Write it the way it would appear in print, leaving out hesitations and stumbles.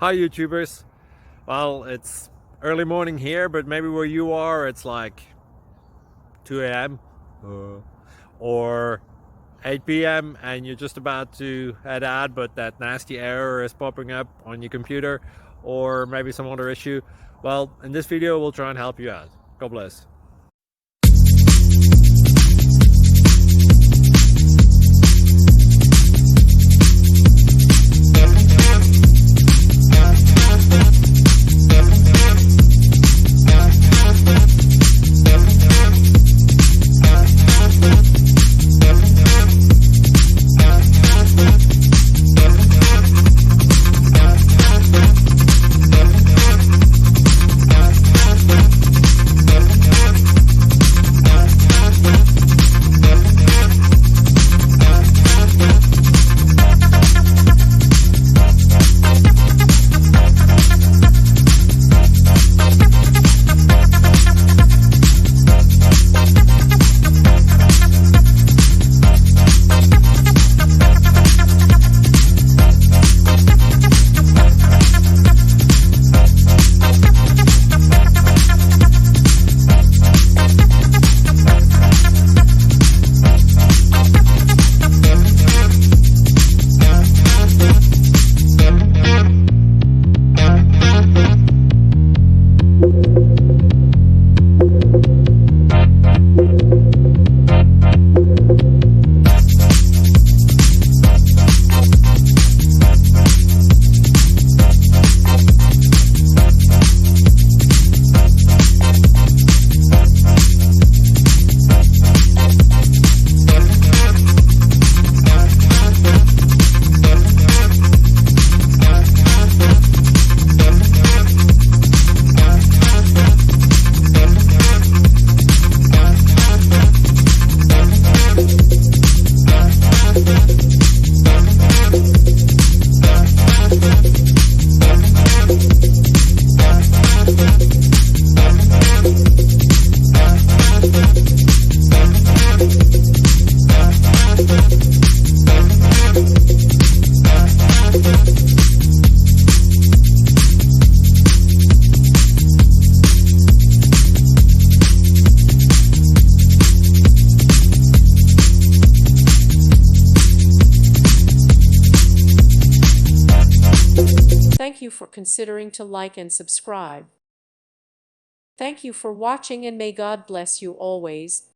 Hi YouTubers. Well, it's early morning here, but maybe where you are it's like 2 a.m. Or 8 p.m. and you're just about to head out, but that nasty error is popping up on your computer, or maybe some other issue. Well, in this video we'll try and help you out. God bless. Thank you for considering to like and subscribe. Thank you for watching, and may God bless you always.